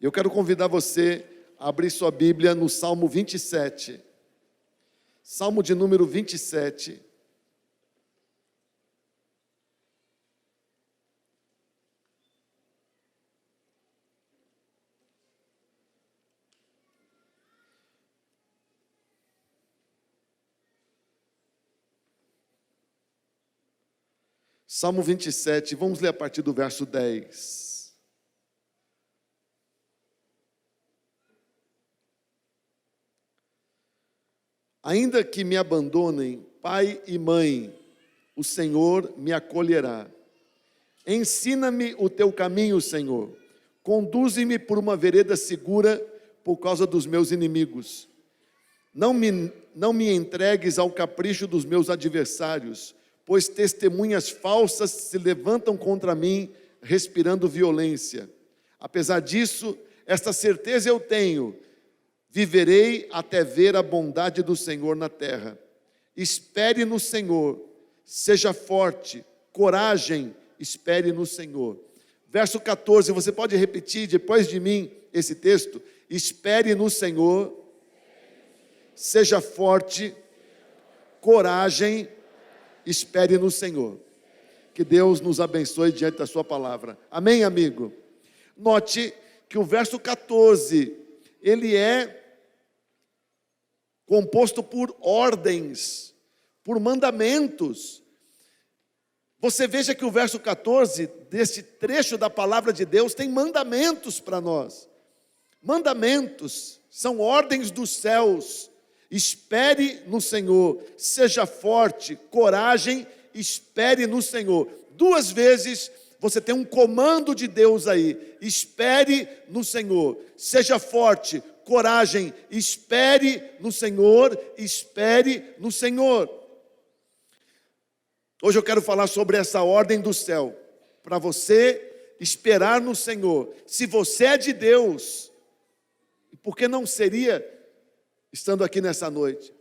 Eu quero convidar você a abrir sua Bíblia no Salmo 27. Salmo de número 27. Salmo 27, vamos ler a partir do verso 10. Ainda que me abandonem pai e mãe, o Senhor me acolherá. Ensina-me o teu caminho, Senhor. Conduze-me por uma vereda segura por causa dos meus inimigos. Não me entregues ao capricho dos meus adversários, pois testemunhas falsas se levantam contra mim, respirando violência. Apesar disso, esta certeza eu tenho: viverei até ver a bondade do Senhor na terra. Espere no Senhor, seja forte, coragem, espere no Senhor. Verso 14, você pode repetir depois de mim esse texto? Espere no Senhor, seja forte, coragem, espere no Senhor. Que Deus nos abençoe diante da sua palavra. Amém, amigo? Note que o verso 14, ele é composto por ordens, por mandamentos. Você veja que o verso 14, desse trecho da palavra de Deus, tem mandamentos para nós. Mandamentos são ordens dos céus. Espere no Senhor, seja forte, coragem, espere no Senhor. Duas vezes você tem um comando de Deus aí: espere no Senhor, seja forte, coragem, espere no Senhor, espere no Senhor. Hoje eu quero falar sobre essa ordem do céu, para você esperar no Senhor. Se você é de Deus, por que não seria estando aqui nessa noite?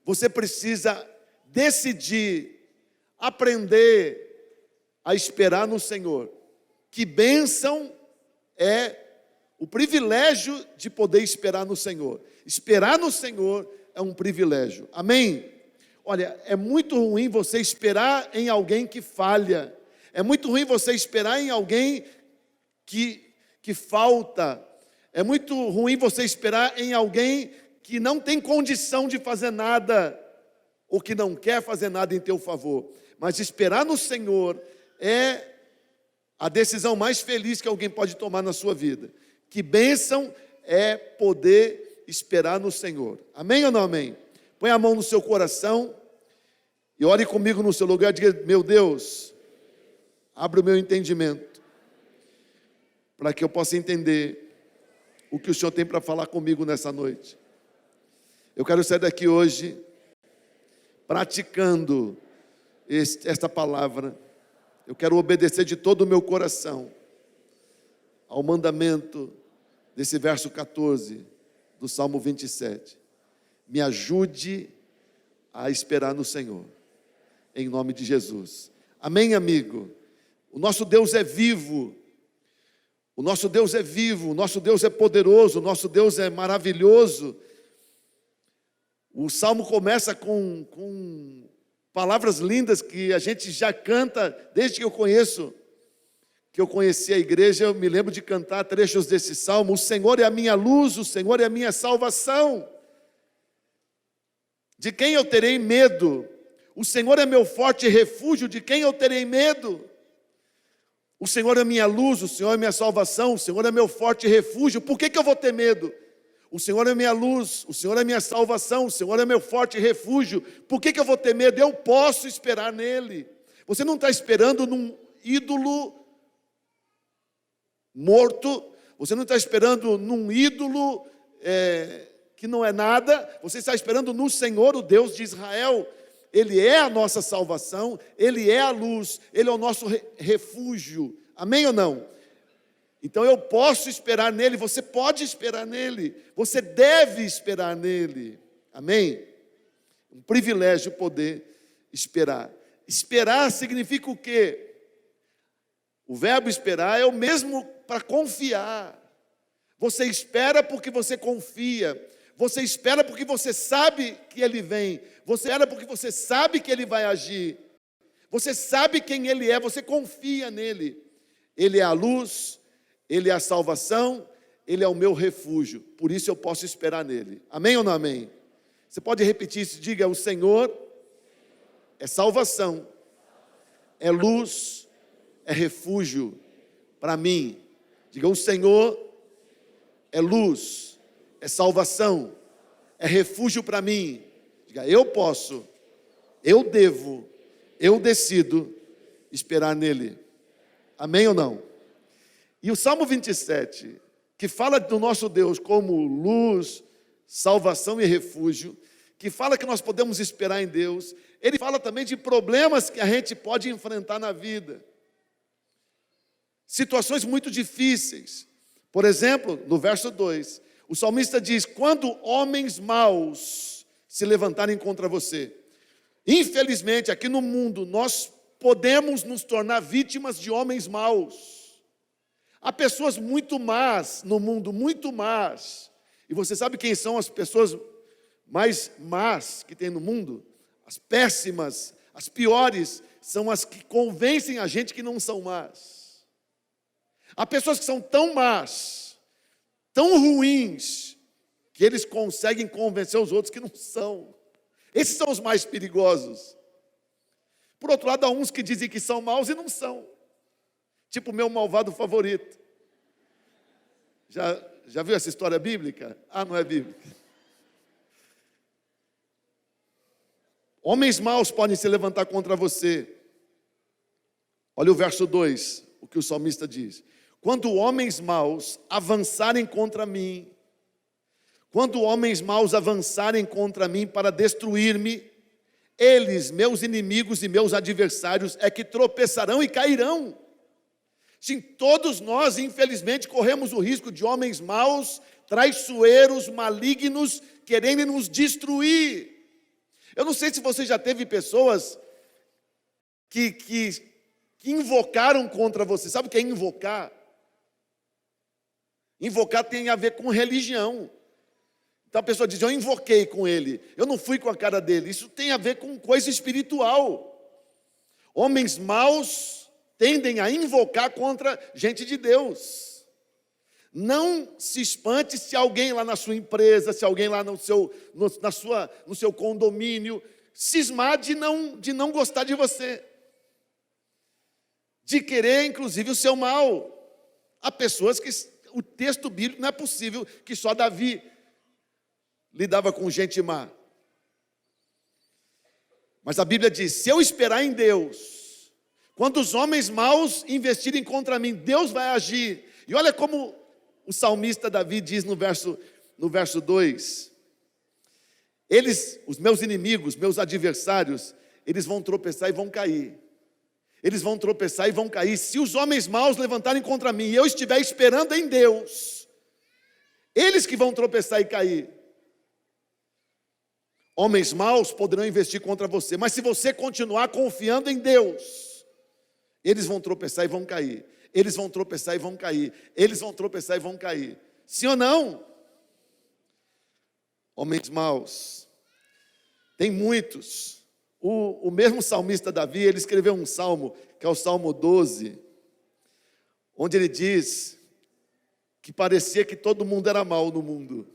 Você precisa decidir, aprender a esperar no Senhor. Que bênção é o privilégio de poder esperar no Senhor. Esperar no Senhor é um privilégio. Amém? Olha, é muito ruim você esperar em alguém que falha. É muito ruim você esperar em alguém que falta. É muito ruim você esperar em alguém que não tem condição de fazer nada, ou que não quer fazer nada em teu favor. Mas esperar no Senhor é a decisão mais feliz que alguém pode tomar na sua vida. Que bênção é poder esperar no Senhor. Amém ou não amém? Põe a mão no seu coração e ore comigo no seu lugar e diga: meu Deus, abre o meu entendimento, para que eu possa entender o que o Senhor tem para falar comigo nessa noite. Eu quero sair daqui hoje praticando esta palavra. Eu quero obedecer de todo o meu coração ao mandamento desse verso 14 do Salmo 27. Me ajude a esperar no Senhor, em nome de Jesus. Amém, amigo? O nosso Deus é vivo. O nosso Deus é vivo, o nosso Deus é poderoso, o nosso Deus é maravilhoso. O Salmo começa com palavras lindas que a gente já canta desde que eu conheci a igreja. Eu me lembro de cantar trechos desse Salmo. O Senhor é a minha luz, o Senhor é a minha salvação. De quem eu terei medo? O Senhor é meu forte refúgio, de quem eu terei medo? O Senhor é minha luz, o Senhor é minha salvação, o Senhor é meu forte refúgio. Por que eu vou ter medo? O Senhor é minha luz, o Senhor é minha salvação, o Senhor é meu forte refúgio. Por que eu vou ter medo? Eu posso esperar nele. Você não está esperando num ídolo morto, você não está esperando num ídolo que não é nada, você está esperando no Senhor, o Deus de Israel. Ele é a nossa salvação, Ele é a luz, Ele é o nosso refúgio. Amém ou não? Então eu posso esperar nele, você pode esperar nele, você deve esperar nele. Amém? Um privilégio poder esperar. Esperar significa o quê? O verbo esperar é o mesmo para confiar. Você espera porque você confia. Você espera porque você sabe que Ele vem. Você espera porque você sabe que Ele vai agir. Você sabe quem Ele é, você confia nele. Ele é a luz, Ele é a salvação, Ele é o meu refúgio. Por isso eu posso esperar nele. Amém ou não amém? Você pode repetir isso, diga: o Senhor é salvação, é luz, é refúgio para mim. Diga: o Senhor é luz, é salvação, é refúgio para mim. Diga: eu posso, eu devo, eu decido esperar nele. Amém ou não? E o Salmo 27, que fala do nosso Deus como luz, salvação e refúgio, que fala que nós podemos esperar em Deus, ele fala também de problemas que a gente pode enfrentar na vida. Situações muito difíceis. Por exemplo, no verso 2, o salmista diz: quando homens maus se levantarem contra você. Infelizmente, aqui no mundo, nós podemos nos tornar vítimas de homens maus. Há pessoas muito más no mundo, muito más. E você sabe quem são as pessoas mais más que tem no mundo? As péssimas, as piores, são as que convencem a gente que não são más. Há pessoas que são tão más, tão ruins, que eles conseguem convencer os outros que não são. Esses são os mais perigosos. Por outro lado, há uns que dizem que são maus e não são. Tipo o meu malvado favorito. Já viu essa história bíblica? Ah, não é bíblica. Homens maus podem se levantar contra você. Olha o verso 2, o que o salmista diz: quando homens maus avançarem contra mim, quando homens maus avançarem contra mim para destruir-me, eles, meus inimigos e meus adversários, é que tropeçarão e cairão. Sim, todos nós, infelizmente, corremos o risco de homens maus, traiçoeiros, malignos, querendo nos destruir. Eu não sei se você já teve pessoas que invocaram contra você. Sabe o que é invocar? Invocar tem a ver com religião. Então a pessoa diz: eu invoquei com ele, eu não fui com a cara dele. Isso tem a ver com coisa espiritual. Homens maus tendem a invocar contra gente de Deus. Não se espante se alguém lá na sua empresa, se alguém lá no seu condomínio cismar de não gostar de você, de querer inclusive o seu mal. Há pessoas que o texto bíblico não é possível que só Davi lidava com gente má. Mas a Bíblia diz: se eu esperar em Deus, quando os homens maus investirem contra mim, Deus vai agir. E olha como o salmista Davi diz no verso 2: eles, os meus inimigos, meus adversários, eles vão tropeçar e vão cair. Eles vão tropeçar e vão cair. Se os homens maus levantarem contra mim e eu estiver esperando em Deus, eles que vão tropeçar e cair. Homens maus poderão investir contra você, mas se você continuar confiando em Deus, eles vão tropeçar e vão cair. Eles vão tropeçar e vão cair. Eles vão tropeçar e vão cair. Sim ou não? Homens maus. Tem muitos. O mesmo salmista Davi, ele escreveu um salmo, que é o Salmo 12, onde ele diz que parecia que todo mundo era mau no mundo.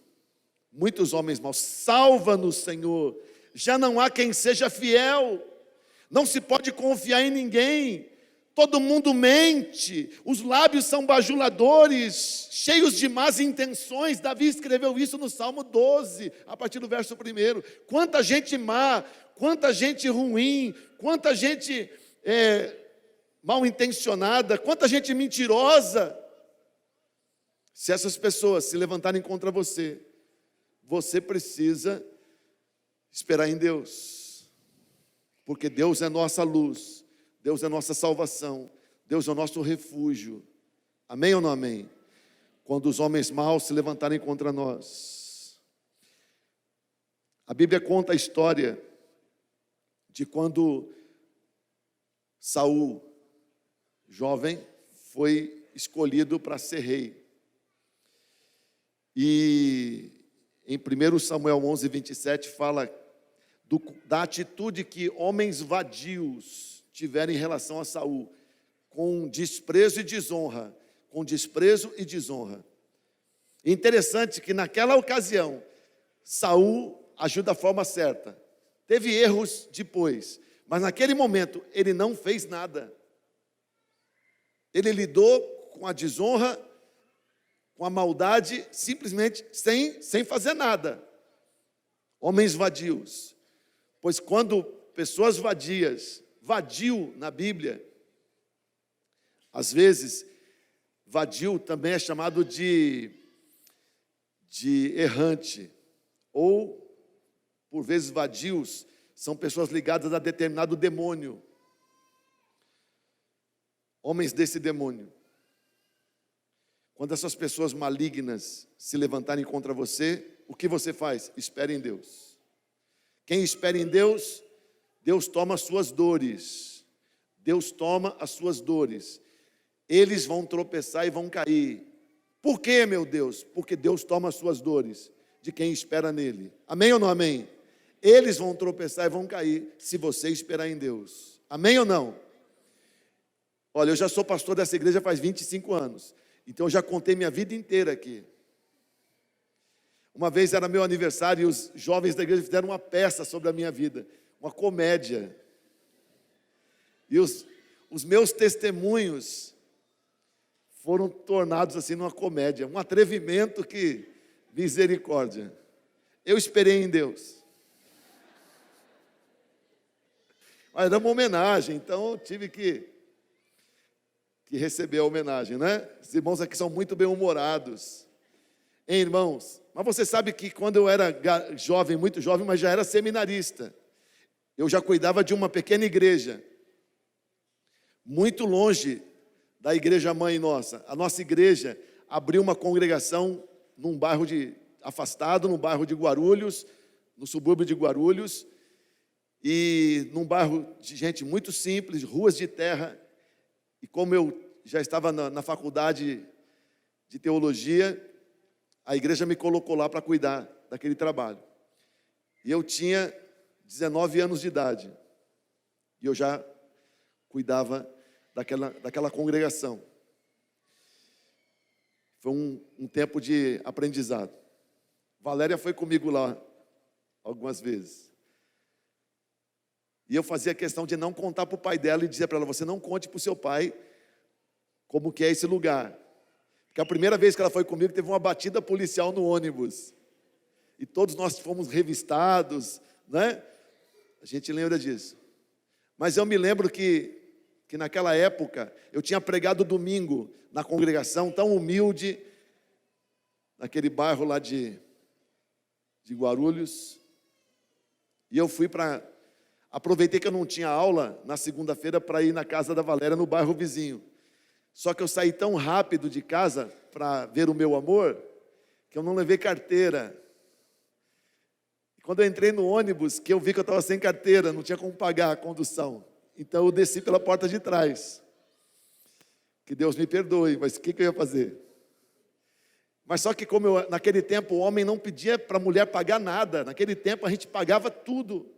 Muitos homens maus. Salva-nos, Senhor. Já não há quem seja fiel. Não se pode confiar em ninguém. Todo mundo mente. Os lábios são bajuladores, cheios de más intenções. Davi escreveu isso no Salmo 12, a partir do verso 1. Quanta gente má, quanta gente ruim, quanta gente mal intencionada, quanta gente mentirosa. Se essas pessoas se levantarem contra você, você precisa esperar em Deus, porque Deus é nossa luz, Deus é nossa salvação, Deus é o nosso refúgio. Amém ou não amém? Quando os homens maus se levantarem contra nós. A Bíblia conta a história de quando Saul, jovem, foi escolhido para ser rei. E em 1 Samuel 11, 27, fala da atitude que homens vadios tiveram em relação a Saul, com desprezo e desonra, com desprezo e desonra. Interessante que naquela ocasião, Saul agiu da forma certa. Teve erros depois, mas naquele momento ele não fez nada. Ele lidou com a desonra, com a maldade, simplesmente sem fazer nada. Homens vadios. Pois quando pessoas vadias, vadio na Bíblia, às vezes, vadio também é chamado de errante, ou, por vezes, vadios são pessoas ligadas a determinado demônio, homens desse demônio. Quando essas pessoas malignas se levantarem contra você, o que você faz? Espere em Deus. Quem espera em Deus, Deus toma as suas dores. Deus toma as suas dores. Eles vão tropeçar e vão cair. Por quê, meu Deus? Porque Deus toma as suas dores de quem espera nele. Amém ou não amém? Eles vão tropeçar e vão cair se você esperar em Deus. Amém ou não? Olha, eu já sou pastor dessa igreja faz 25 anos. Então eu já contei minha vida inteira aqui. Uma vez era meu aniversário e os jovens da igreja fizeram uma peça sobre a minha vida, uma comédia. E os meus testemunhos foram tornados assim numa comédia, um atrevimento que, misericórdia. Eu esperei em Deus. Mas era uma homenagem, então eu tive que receber a homenagem, né? Os irmãos aqui são muito bem-humorados. Hein, irmãos? Mas você sabe que quando eu era jovem, muito jovem, mas já era seminarista, eu já cuidava de uma pequena igreja, muito longe da igreja mãe nossa. A nossa igreja abriu uma congregação num bairro afastado, no bairro de Guarulhos, no subúrbio de Guarulhos, e num bairro de gente muito simples, ruas de terra. E como eu já estava na faculdade de teologia, a igreja me colocou lá para cuidar daquele trabalho. E eu tinha 19 anos de idade. E eu já cuidava daquela congregação. Foi um tempo de aprendizado. Valéria foi comigo lá algumas vezes. E eu fazia questão de não contar para o pai dela e dizer para ela: você não conte para o seu pai como que é esse lugar. Porque a primeira vez que ela foi comigo, teve uma batida policial no ônibus. E todos nós fomos revistados, né? A gente lembra disso. Mas eu me lembro que naquela época, eu tinha pregado domingo na congregação tão humilde, naquele bairro lá de Guarulhos. E eu aproveitei que eu não tinha aula na segunda-feira para ir na casa da Valéria, no bairro vizinho. Só que eu saí tão rápido de casa para ver o meu amor, que eu não levei carteira. E quando eu entrei no ônibus, que eu vi que eu estava sem carteira, não tinha como pagar a condução. Então eu desci pela porta de trás. Que Deus me perdoe, mas o que eu ia fazer? Mas só que naquele tempo o homem não pedia para a mulher pagar nada. Naquele tempo a gente pagava tudo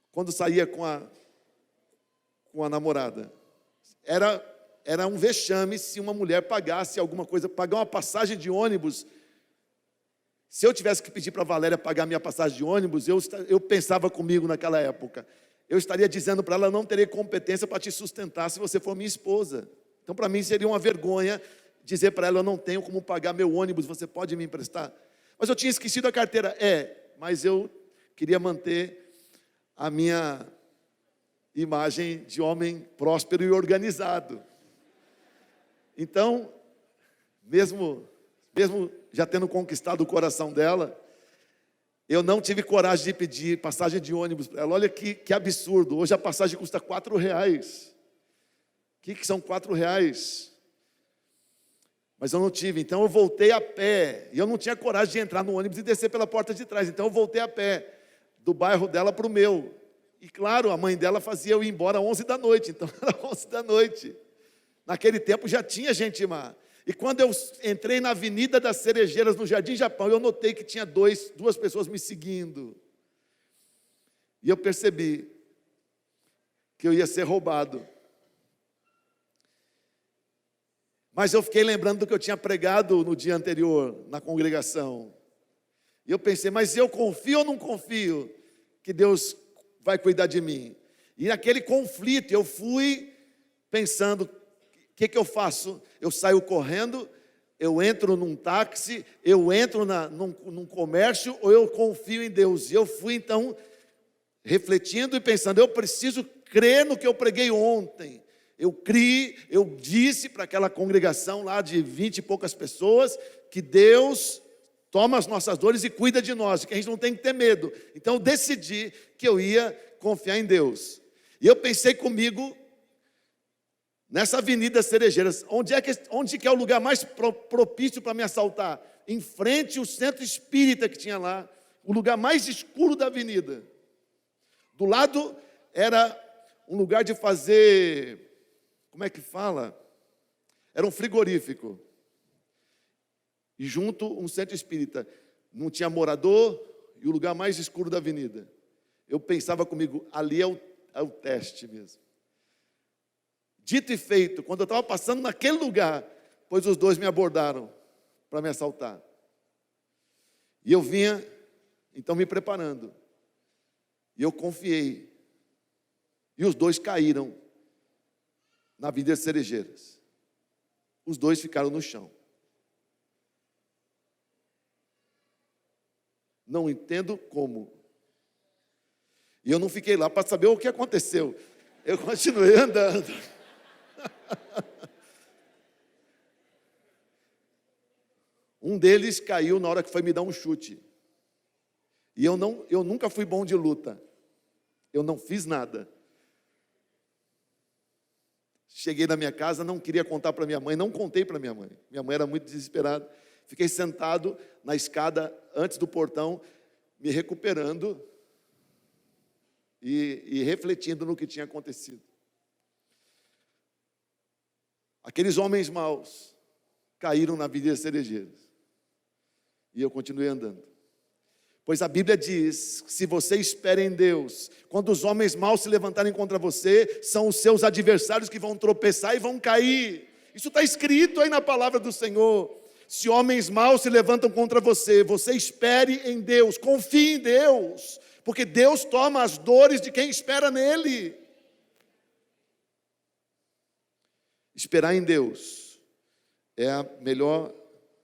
quando saía com a namorada. Era um vexame se uma mulher pagasse alguma coisa, pagar uma passagem de ônibus. Se eu tivesse que pedir para a Valéria pagar minha passagem de ônibus, eu pensava comigo naquela época, eu estaria dizendo para ela: não terei competência para te sustentar se você for minha esposa. Então para mim seria uma vergonha dizer para ela: eu não tenho como pagar meu ônibus, você pode me emprestar? Mas eu tinha esquecido a carteira. Mas eu queria manter a minha imagem de homem próspero e organizado. Então, mesmo já tendo conquistado o coração dela, eu não tive coragem de pedir passagem de ônibus para ela. Olha que absurdo, hoje a passagem custa R$4. O que são R$4? Mas eu não tive, então eu voltei a pé. E eu não tinha coragem de entrar no ônibus e descer pela porta de trás. Então eu voltei a pé, do bairro dela para o meu. E claro, a mãe dela fazia eu ir embora às 11 da noite, então era 11 da noite. Naquele tempo já tinha gente má. E quando eu entrei na Avenida das Cerejeiras, no Jardim Japão, eu notei que tinha duas pessoas me seguindo. E eu percebi que eu ia ser roubado. Mas eu fiquei lembrando do que eu tinha pregado no dia anterior, na congregação. E eu pensei, mas eu confio ou não confio que Deus vai cuidar de mim? E naquele conflito eu fui pensando, o que eu faço? Eu saio correndo, eu entro num táxi, eu entro num comércio, ou eu confio em Deus? E eu fui então refletindo e pensando, eu preciso crer no que eu preguei ontem. Eu criei, eu disse para aquela congregação lá de 20 e poucas pessoas, que Deus toma as nossas dores e cuida de nós, que a gente não tem que ter medo. Então eu decidi que eu ia confiar em Deus. E eu pensei comigo, nessa Avenida Cerejeiras, onde que é o lugar mais propício para me assaltar? Em frente ao centro espírita que tinha lá, o lugar mais escuro da avenida. Do lado era um lugar de fazer, como é que fala? Era um frigorífico. E junto um centro espírita. Não tinha morador e o lugar mais escuro da avenida. Eu pensava comigo, ali é o teste mesmo. Dito e feito, quando eu estava passando naquele lugar, pois os dois me abordaram para me assaltar. E eu vinha, então, me preparando. E eu confiei. E os dois caíram na Avenida das Cerejeiras. Os dois ficaram no chão. Não entendo como. E eu não fiquei lá para saber o que aconteceu. Eu continuei andando. Um deles caiu na hora que foi me dar um chute. E eu nunca fui bom de luta. Eu não fiz nada. Cheguei na minha casa, não queria contar para minha mãe, não contei para minha mãe. Minha mãe era muito desesperada. Fiquei sentado na escada antes do portão, me recuperando e refletindo no que tinha acontecido. Aqueles homens maus caíram na Avenida das Cerejeiras. E eu continuei andando. Pois a Bíblia diz, se você espera em Deus, quando os homens maus se levantarem contra você, são os seus adversários que vão tropeçar e vão cair. Isso está escrito aí na palavra do Senhor. Se homens maus se levantam contra você, você espere em Deus, confie em Deus, porque Deus toma as dores de quem espera nele. Esperar em Deus é a melhor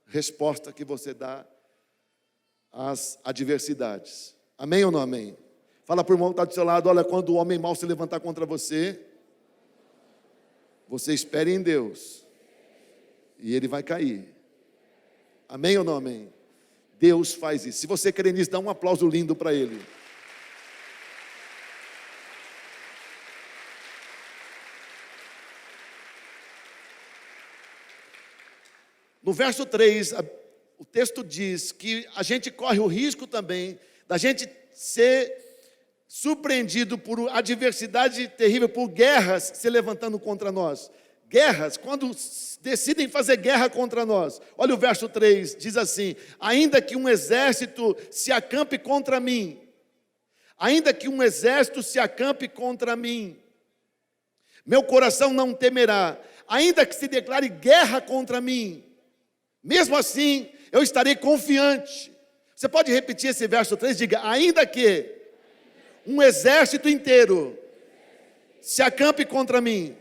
resposta que você dá às adversidades. Amém ou não amém? Fala para o irmão que está do seu lado, olha, quando o homem mau se levantar contra você, você espere em Deus e ele vai cair. Amém ou não amém? Deus faz isso. Se você crê nisso, dá um aplauso lindo para ele. No verso 3, o texto diz que a gente corre o risco também da gente ser surpreendido por adversidade terrível, por guerras se levantando contra nós. Guerras, quando decidem fazer guerra contra nós. Olha o verso 3, diz assim: ainda que um exército se acampe contra mim, ainda que um exército se acampe contra mim, meu coração não temerá, ainda que se declare guerra contra mim, mesmo assim eu estarei confiante. Você pode repetir esse verso 3, diga, ainda que um exército inteiro se acampe contra mim.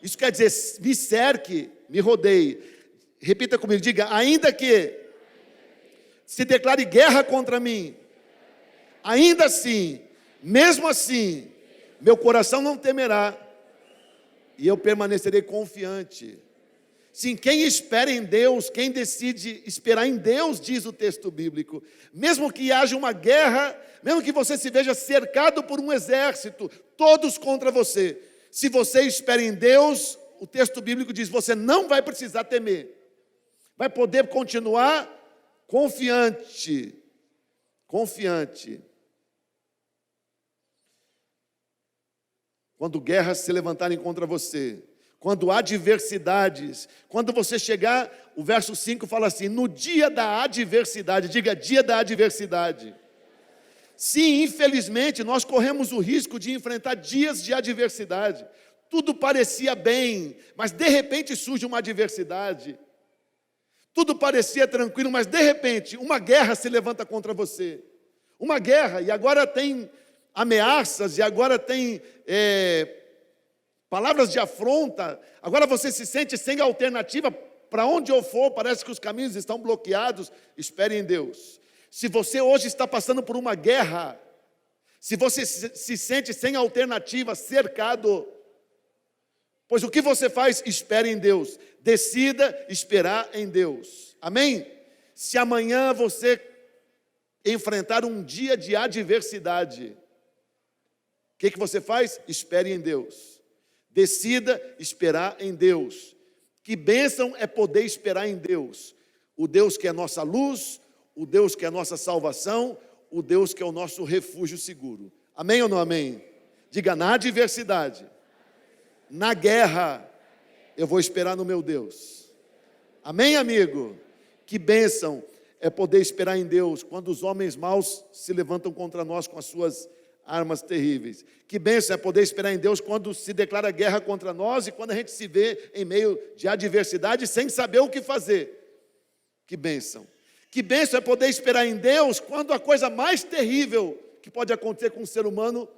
Isso quer dizer, me cerque, me rodeie. Repita comigo, diga, ainda que se declare guerra contra mim, ainda assim, mesmo assim, meu coração não temerá e eu permanecerei confiante. Sim, quem espera em Deus, quem decide esperar em Deus, diz o texto bíblico, mesmo que haja uma guerra, mesmo que você se veja cercado por um exército, todos contra você, se você espera em Deus, o texto bíblico diz, você não vai precisar temer, vai poder continuar confiante, confiante. Quando guerras se levantarem contra você, quando adversidades, quando você chegar, o verso 5 fala assim, no dia da adversidade, diga dia da adversidade. Sim, infelizmente, nós corremos o risco de enfrentar dias de adversidade. Tudo parecia bem, mas de repente surge uma adversidade. Tudo parecia tranquilo, mas de repente uma guerra se levanta contra você. Uma guerra, e agora tem ameaças, e agora tem palavras de afronta. Agora você se sente sem alternativa. Para onde eu for, parece que os caminhos estão bloqueados. Espere em Deus. Se você hoje está passando por uma guerra, se você se sente sem alternativa, cercado, pois o que você faz? Espere em Deus. Decida esperar em Deus. Amém? Se amanhã você enfrentar um dia de adversidade, o que você faz? Espere em Deus. Decida esperar em Deus. Que bênção é poder esperar em Deus. O Deus que é nossa luz, o Deus que é nossa salvação, o Deus que é o nosso refúgio seguro. Amém ou não amém? Diga, na adversidade, na guerra, eu vou esperar no meu Deus. Amém, amigo? Que bênção é poder esperar em Deus quando os homens maus se levantam contra nós com as suas armas terríveis. Que bênção é poder esperar em Deus quando se declara guerra contra nós e quando a gente se vê em meio de adversidade sem saber o que fazer. Que bênção. Que bênção é poder esperar em Deus quando a coisa mais terrível que pode acontecer com um ser humano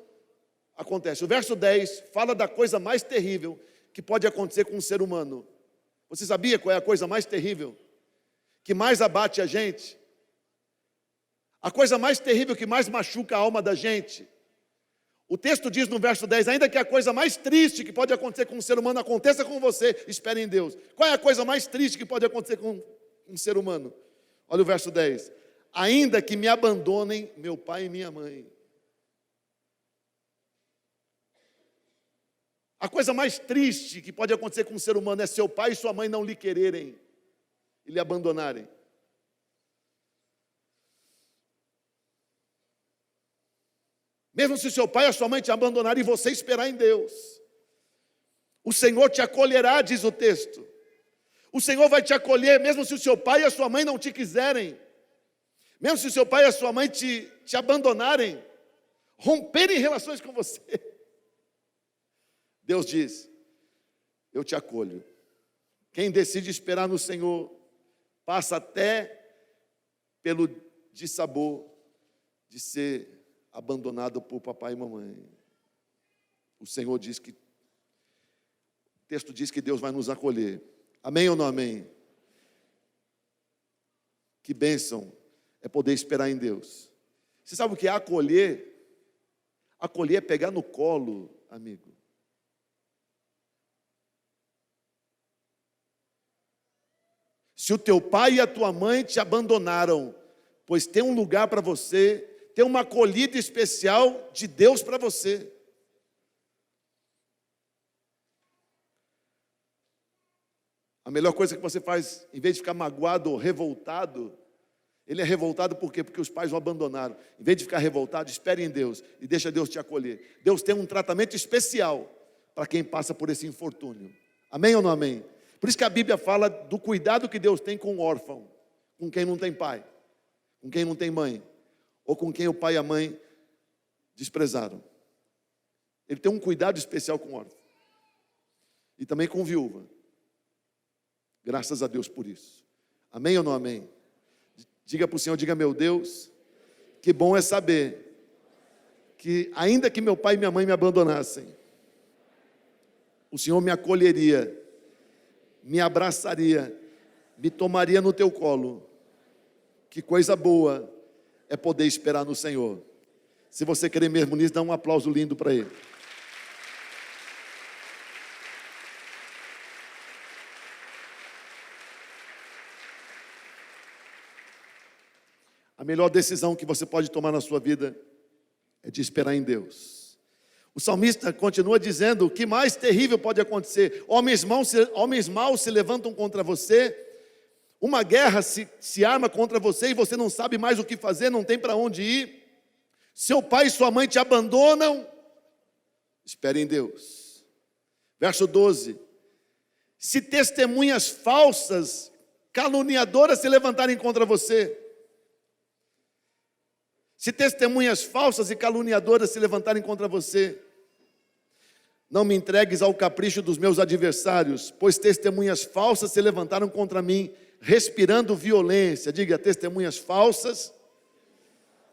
acontece. O verso 10 fala da coisa mais terrível que pode acontecer com um ser humano. Você sabia qual é a coisa mais terrível que mais abate a gente? A coisa mais terrível que mais machuca a alma da gente? O texto diz no verso 10, ainda que a coisa mais triste que pode acontecer com um ser humano aconteça com você, espere em Deus. Qual é a coisa mais triste que pode acontecer com um ser humano? Olha o verso 10. Ainda que me abandonem meu pai e minha mãe. A coisa mais triste que pode acontecer com um ser humano é seu pai e sua mãe não lhe quererem e lhe abandonarem. Mesmo se seu pai e a sua mãe te abandonarem e você esperar em Deus, o Senhor te acolherá, diz o texto. O Senhor vai te acolher, mesmo se o seu pai e a sua mãe não te quiserem, mesmo se o seu pai e a sua mãe te abandonarem, romperem relações com você. Deus diz, eu te acolho. Quem decide esperar no Senhor, passa até pelo dissabor de ser abandonado por papai e mamãe. O Senhor diz que, o texto diz que Deus vai nos acolher. Amém ou não amém? Que bênção é poder esperar em Deus. Você sabe o que é acolher? Acolher é pegar no colo, amigo. Se o teu pai e a tua mãe te abandonaram, pois tem um lugar para você, tem uma acolhida especial de Deus para você. A melhor coisa que você faz, em vez de ficar magoado ou revoltado, ele é revoltado por quê? Porque os pais o abandonaram. Em vez de ficar revoltado, espere em Deus e deixa Deus te acolher. Deus tem um tratamento especial para quem passa por esse infortúnio. Amém ou não amém? Por isso que a Bíblia fala do cuidado que Deus tem com o órfão, com quem não tem pai, com quem não tem mãe, ou com quem o pai e a mãe desprezaram. Ele tem um cuidado especial com o órfão. E também com viúva. Graças a Deus por isso. Amém ou não amém? Diga para o Senhor, diga, meu Deus, que bom é saber que ainda que meu pai e minha mãe me abandonassem, o Senhor me acolheria, me abraçaria, me tomaria no teu colo. Que coisa boa é poder esperar no Senhor. Se você querer mesmo nisso, dá um aplauso lindo para Ele. A melhor decisão que você pode tomar na sua vida é de esperar em Deus. O salmista continua dizendo, o que mais terrível pode acontecer? Homens maus se levantam contra você, uma guerra se arma contra você e você não sabe mais o que fazer, não tem para onde ir. Seu pai e sua mãe te abandonam. Espere em Deus. Verso 12. Se testemunhas falsas, caluniadoras se levantarem contra você. Se testemunhas falsas e caluniadoras se levantarem contra você, não me entregues ao capricho dos meus adversários, pois testemunhas falsas se levantaram contra mim, respirando violência. Diga, testemunhas falsas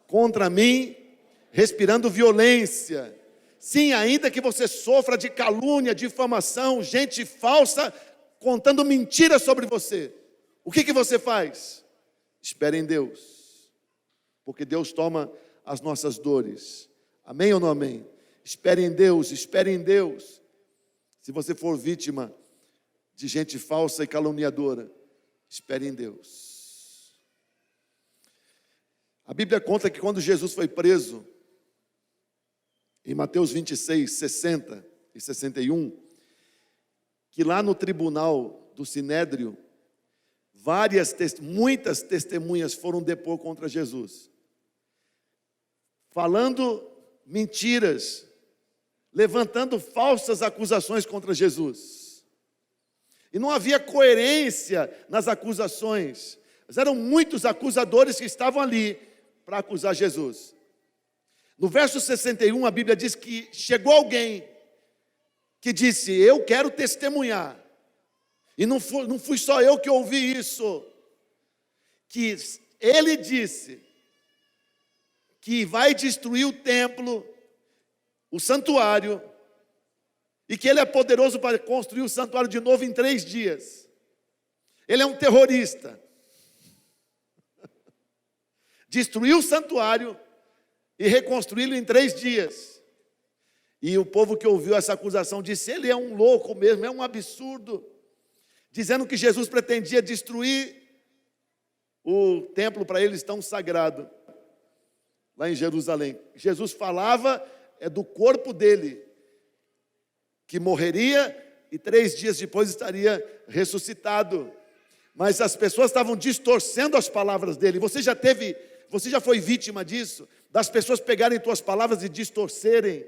contra mim, respirando violência. Sim, ainda que você sofra de calúnia, difamação, gente falsa contando mentiras sobre você, o que você faz? Espere em Deus, porque Deus toma as nossas dores. Amém ou não amém? Espere em Deus, espere em Deus. Se você for vítima de gente falsa e caluniadora, espere em Deus. A Bíblia conta que quando Jesus foi preso, em Mateus 26, 60 e 61, que lá no tribunal do Sinédrio, muitas testemunhas foram depor contra Jesus, falando mentiras, levantando falsas acusações contra Jesus. E não havia coerência nas acusações, mas eram muitos acusadores que estavam ali para acusar Jesus. No verso 61, a Bíblia diz que chegou alguém que disse: eu quero testemunhar. E não fui só eu que ouvi isso. Que ele disse que vai destruir o templo, o santuário, e que ele é poderoso para construir o santuário de novo em 3 dias. Ele é um terrorista. Destruiu o santuário e reconstruí-lo em 3 dias. E o povo que ouviu essa acusação disse: ele é um louco mesmo, é um absurdo, dizendo que Jesus pretendia destruir o templo para eles tão sagrado, lá em Jerusalém. Jesus falava do corpo dele, que morreria e 3 dias depois estaria ressuscitado. Mas as pessoas estavam distorcendo as palavras dele. Você já foi vítima disso? Das pessoas pegarem tuas palavras e distorcerem.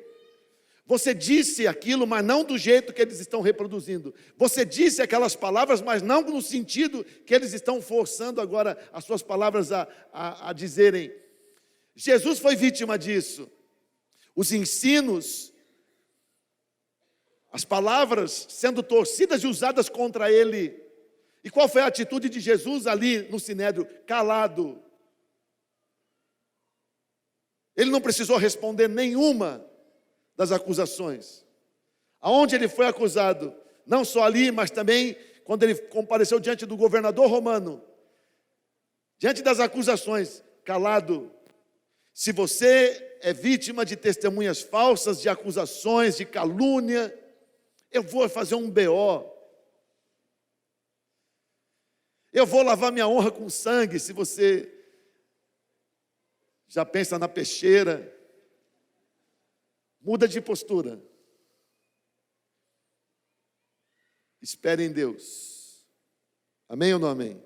Você disse aquilo, mas não do jeito que eles estão reproduzindo. Você disse aquelas palavras, mas não no sentido que eles estão forçando agora as suas palavras a dizerem. Jesus foi vítima disso. Os ensinos, as palavras sendo torcidas e usadas contra ele. E qual foi a atitude de Jesus ali no Sinédrio? Calado. Ele não precisou responder nenhuma das acusações. Aonde ele foi acusado? Não só ali, mas também quando ele compareceu diante do governador romano. Diante das acusações, calado. Se você é vítima de testemunhas falsas, de acusações, de calúnia, eu vou fazer um BO. Eu vou lavar minha honra com sangue. Se você já pensa na peixeira, muda de postura. Espere em Deus. Amém ou não amém?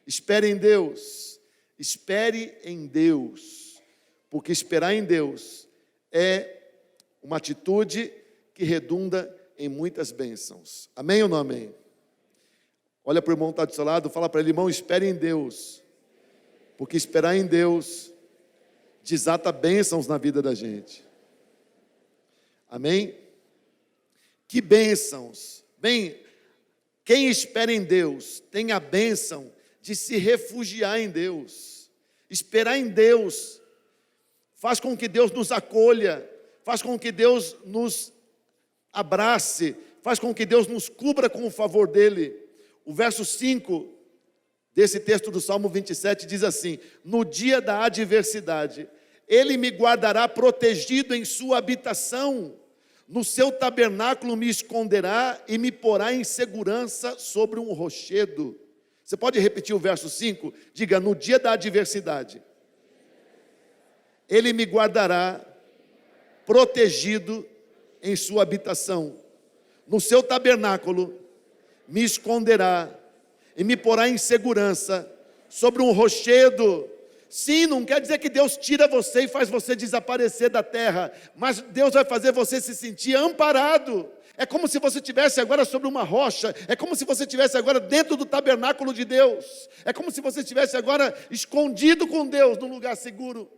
Espere em Deus. Espere em Deus. Porque esperar em Deus é uma atitude que redunda em muitas bênçãos. Amém ou não amém? Olha para o irmão que está do seu lado, fala para ele: irmão, espere em Deus. Porque esperar em Deus desata bênçãos na vida da gente. Amém? Que bênçãos. Bem, quem espera em Deus tem a bênção de se refugiar em Deus. Esperar em Deus faz com que Deus nos acolha, faz com que Deus nos abrace, faz com que Deus nos cubra com o favor dele. O verso 5 desse texto do Salmo 27 diz assim: no dia da adversidade, ele me guardará protegido em sua habitação, no seu tabernáculo me esconderá e me porá em segurança sobre um rochedo. Você pode repetir o verso 5? Diga: no dia da adversidade, ele me guardará protegido em sua habitação, no seu tabernáculo me esconderá e me porá em segurança sobre um rochedo. Sim, não quer dizer que Deus tira você e faz você desaparecer da terra, mas Deus vai fazer você se sentir amparado. É como se você estivesse agora sobre uma rocha. É como se você estivesse agora dentro do tabernáculo de Deus. É como se você estivesse agora escondido com Deus num lugar seguro.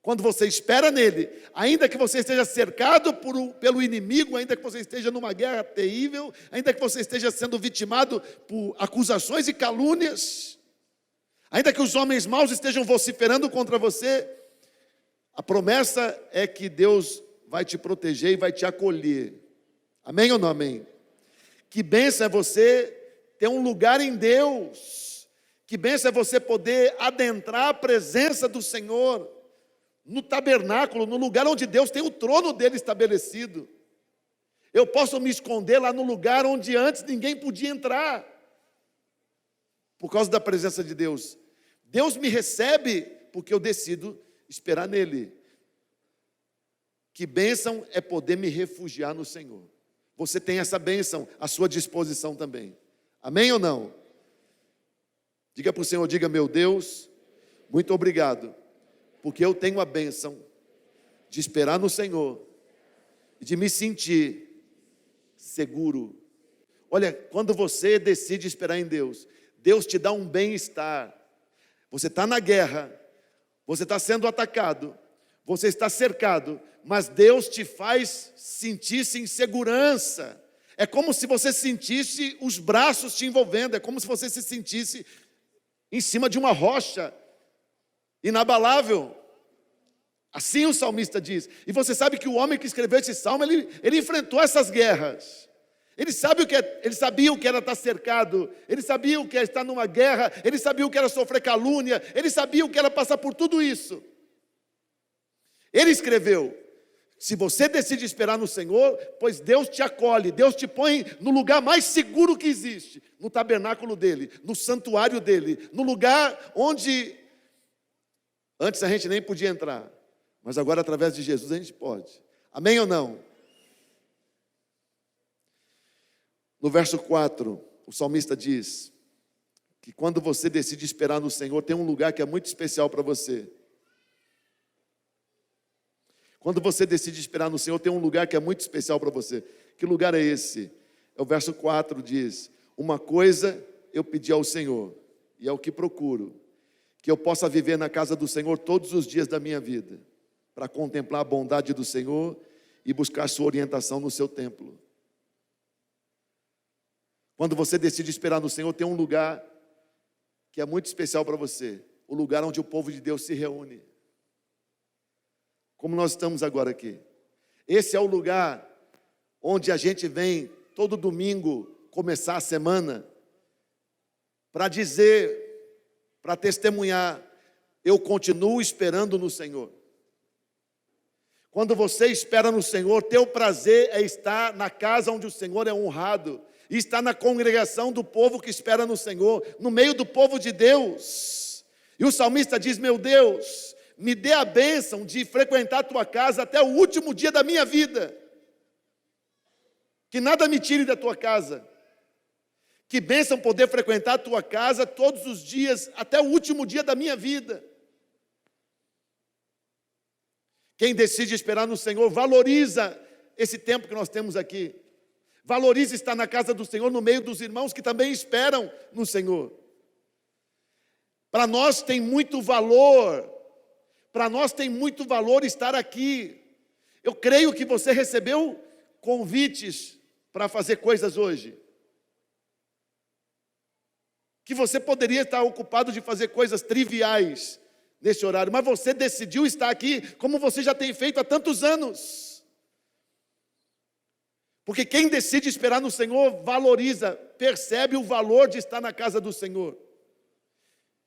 Quando você espera nele, ainda que você esteja cercado pelo inimigo, ainda que você esteja numa guerra terrível, ainda que você esteja sendo vitimado por acusações e calúnias, ainda que os homens maus estejam vociferando contra você, a promessa é que Deus vai te proteger e vai te acolher. Amém ou não amém? Que bênção é você ter um lugar em Deus. Que bênção é você poder adentrar a presença do Senhor no tabernáculo, no lugar onde Deus tem o trono dele estabelecido. Eu posso me esconder lá no lugar onde antes ninguém podia entrar, por causa da presença de Deus. Deus me recebe porque eu decido esperar nele. Que bênção é poder me refugiar no Senhor. Você tem essa bênção à sua disposição também. Amém ou não? Diga para o Senhor, diga: meu Deus, muito obrigado, porque eu tenho a bênção de esperar no Senhor e de me sentir seguro. Olha, quando você decide esperar em Deus, Deus te dá um bem-estar. Você está na guerra, você está sendo atacado, você está cercado, mas Deus te faz sentir-se em segurança. É como se você sentisse os braços te envolvendo, é como se você se sentisse em cima de uma rocha inabalável. Assim o salmista diz. E você sabe que o homem que escreveu esse salmo, ele enfrentou essas guerras. Ele sabia o que era estar cercado, ele sabia o que era estar numa guerra, ele sabia o que era sofrer calúnia, ele sabia o que era passar por tudo isso. Ele escreveu: se você decide esperar no Senhor, pois Deus te acolhe, Deus te põe no lugar mais seguro que existe, no tabernáculo dele, no santuário dele, no lugar onde antes a gente nem podia entrar, mas agora através de Jesus a gente pode. Amém ou não? No verso 4, o salmista diz que quando você decide esperar no Senhor, tem um lugar que é muito especial para você. Quando você decide esperar no Senhor, tem um lugar que é muito especial para você. Que lugar é esse? É o verso 4, diz: uma coisa eu pedi ao Senhor, e é o que procuro, que eu possa viver na casa do Senhor todos os dias da minha vida, para contemplar a bondade do Senhor e buscar sua orientação no seu templo. Quando você decide esperar no Senhor, tem um lugar que é muito especial para você, o lugar onde o povo de Deus se reúne. Como nós estamos agora aqui. Esse é o lugar onde a gente vem todo domingo começar a semana para dizer, para testemunhar: eu continuo esperando no Senhor. Quando você espera no Senhor, teu prazer é estar na casa onde o Senhor é honrado, e estar na congregação do povo que espera no Senhor, no meio do povo de Deus. E o salmista diz: meu Deus, me dê a bênção de frequentar a tua casa até o último dia da minha vida. Que nada me tire da tua casa. Que bênção poder frequentar a tua casa todos os dias, até o último dia da minha vida. Quem decide esperar no Senhor, valoriza esse tempo que nós temos aqui. Valoriza estar na casa do Senhor, no meio dos irmãos que também esperam no Senhor. Para nós tem muito valor. Para nós tem muito valor estar aqui. Eu creio que você recebeu convites para fazer coisas hoje. Que você poderia estar ocupado de fazer coisas triviais nesse horário, mas você decidiu estar aqui como você já tem feito há tantos anos. Porque quem decide esperar no Senhor valoriza, percebe o valor de estar na casa do Senhor.